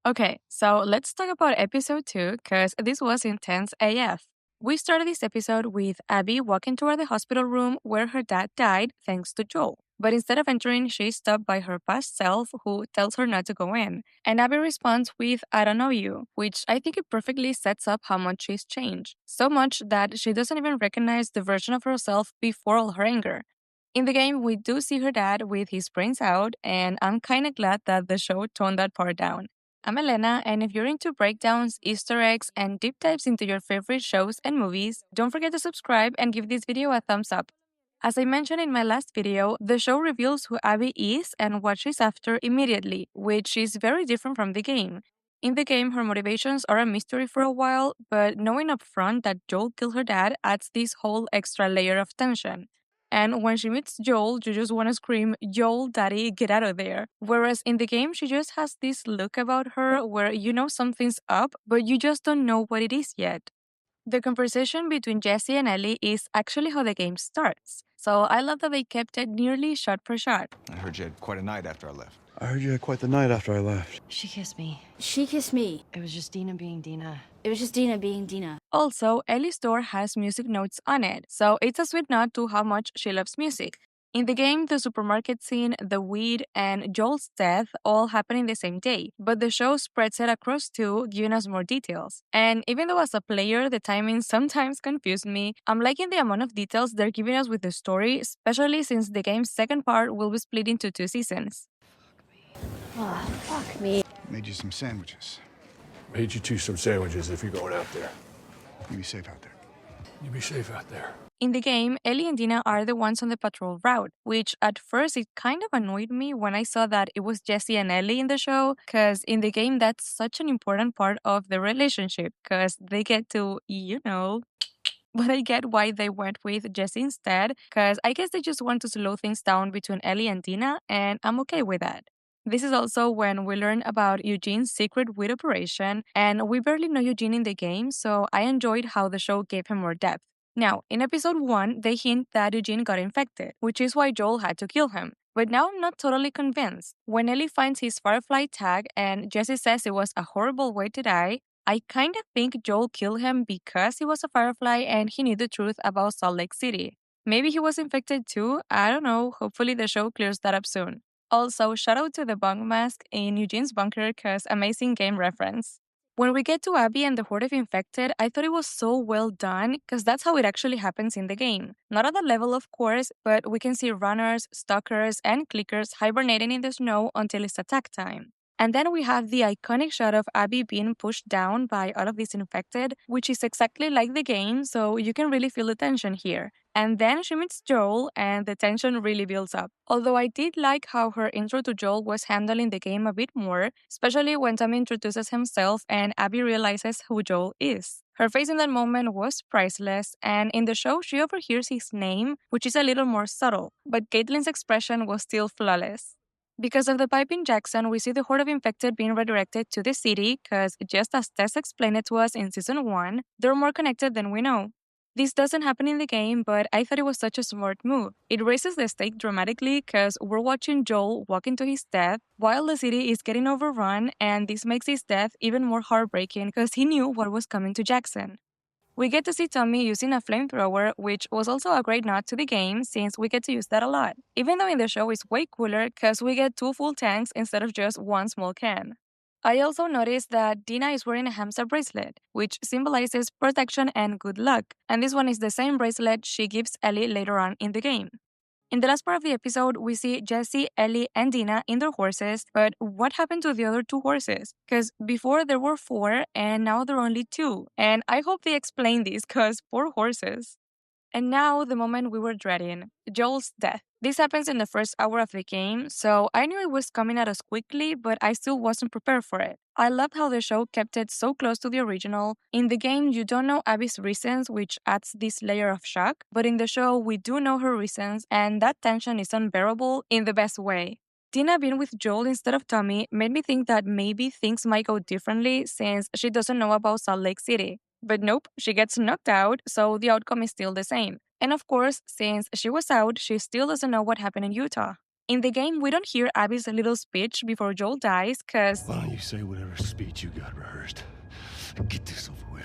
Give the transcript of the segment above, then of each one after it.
Okay, so let's talk about episode 2 because this was intense AF. We started this episode with Abby walking toward the hospital room where her dad died thanks to Joel. But instead of entering, she's stopped by her past self who tells her not to go in. And Abby responds with, I don't know you, which I think it perfectly sets up how much she's changed. So much that she doesn't even recognize the version of herself before all her anger. In the game, we do see her dad with his brains out, and I'm kinda glad that the show toned that part down. I'm Elena, and if you're into breakdowns, Easter eggs, and deep dives into your favorite shows and movies, don't forget to subscribe and give this video a thumbs up. As I mentioned in my last video, the show reveals who Abby is and what she's after immediately, which is very different from the game. In the game, her motivations are a mystery for a while, but knowing upfront that Joel killed her dad adds this whole extra layer of tension. And when she meets Joel, you just want to scream, Joel, daddy, get out of there. Whereas in the game, she just has this look about her where you know something's up, but you just don't know what it is yet. The conversation between Jesse and Ellie is actually how the game starts. So I love that they kept it nearly shot for shot. I heard you had quite a night after I left. I heard you had quite the night after I left. She kissed me. She kissed me. It was just Dina being Dina. It was just Dina being Dina. Also, Ellie's door has music notes on it, so it's a sweet nod to how much she loves music. In the game, the supermarket scene, the weed, and Joel's death all happen in the same day, but the show spreads it across two, giving us more details. And even though as a player the timing sometimes confused me, I'm liking the amount of details they're giving us with the story, especially since the game's second part will be split into 2 seasons. Oh, fuck me. Made you some sandwiches. Made you two some sandwiches if you're going out there. You be safe out there. You be safe out there. In the game, Ellie and Dina are the ones on the patrol route, which at first it kind of annoyed me when I saw that it was Jesse and Ellie in the show, because in the game that's such an important part of the relationship, because they get to, but I get why they went with Jesse instead, because I guess they just want to slow things down between Ellie and Dina, and I'm okay with that. This is also when we learn about Eugene's secret weed operation, and we barely know Eugene in the game, so I enjoyed how the show gave him more depth. Now, in episode 1, they hint that Eugene got infected, which is why Joel had to kill him. But now I'm not totally convinced. When Ellie finds his Firefly tag and Jesse says it was a horrible way to die, I kinda think Joel killed him because he was a Firefly and he knew the truth about Salt Lake City. Maybe he was infected too, I don't know, hopefully the show clears that up soon. Also, shout out to the bunk mask in Eugene's bunker cause amazing game reference. When we get to Abby and the horde of infected, I thought it was so well done because that's how it actually happens in the game. Not at that level, of course, but we can see runners, stalkers, and clickers hibernating in the snow until it's attack time. And then we have the iconic shot of Abby being pushed down by all of these infected, which is exactly like the game, so you can really feel the tension here. And then she meets Joel, and the tension really builds up. Although I did like how her intro to Joel was handling the game a bit more, especially when Tommy introduces himself and Abby realizes who Joel is. Her face in that moment was priceless, and in the show, she overhears his name, which is a little more subtle, but Caitlin's expression was still flawless. Because of the pipe in Jackson, we see the horde of infected being redirected to the city because, just as Tess explained it to us in Season 1, they're more connected than we know. This doesn't happen in the game, but I thought it was such a smart move. It raises the stake dramatically because we're watching Joel walk into his death while the city is getting overrun, and this makes his death even more heartbreaking because he knew what was coming to Jackson. We get to see Tommy using a flamethrower, which was also a great nod to the game since we get to use that a lot. Even though in the show it's way cooler because we get 2 full tanks instead of just 1 small can. I also noticed that Dina is wearing a hamster bracelet, which symbolizes protection and good luck, and this one is the same bracelet she gives Ellie later on in the game. In the last part of the episode, we see Jesse, Ellie, and Dina in their horses, but what happened to the other 2 horses? Because before there were 4, and now there are only 2, and I hope they explain this, because 4 horses. And now, the moment we were dreading, Joel's death. This happens in the first hour of the game, so I knew it was coming at us quickly, but I still wasn't prepared for it. I loved how the show kept it so close to the original. In the game, you don't know Abby's reasons, which adds this layer of shock, but in the show, we do know her reasons, and that tension is unbearable in the best way. Dina being with Joel instead of Tommy made me think that maybe things might go differently since she doesn't know about Salt Lake City. But nope, she gets knocked out, so the outcome is still the same. And of course, since she was out, she still doesn't know what happened in Utah. In the game, we don't hear Abby's little speech before Joel dies, cause Why don't you say whatever speech you got rehearsed and get this over with?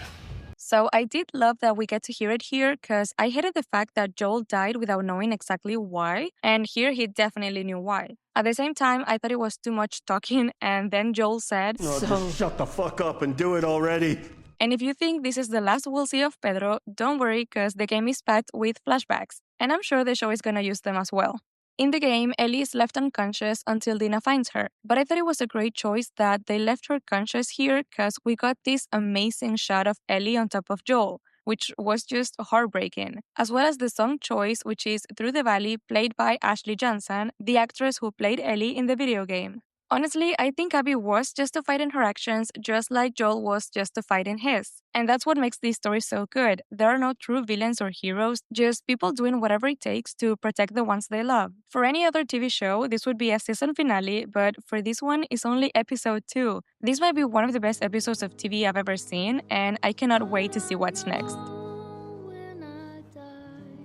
so I did love that we get to hear it here, cause I hated the fact that Joel died without knowing exactly why, and here he definitely knew why. At the same time, I thought it was too much talking, and then Joel said, No, just shut the fuck up and do it already. and if you think this is the last we'll see of Pedro, don't worry, cause the game is packed with flashbacks, and I'm sure the show is gonna use them as well. In the game, Ellie is left unconscious until Dina finds her, but I thought it was a great choice that they left her conscious here because we got this amazing shot of Ellie on top of Joel, which was just heartbreaking, as well as the song choice, which is Through the Valley, played by Ashley Johnson, the actress who played Ellie in the video game. Honestly, I think Abby was justified in her actions just like Joel was justified in his. And that's what makes this story so good. There are no true villains or heroes, just people doing whatever it takes to protect the ones they love. For any other TV show, this would be a season finale, but for this one, it's only episode 2. This might be one of the best episodes of TV I've ever seen, and I cannot wait to see what's next. When I die,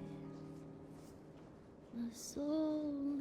my soul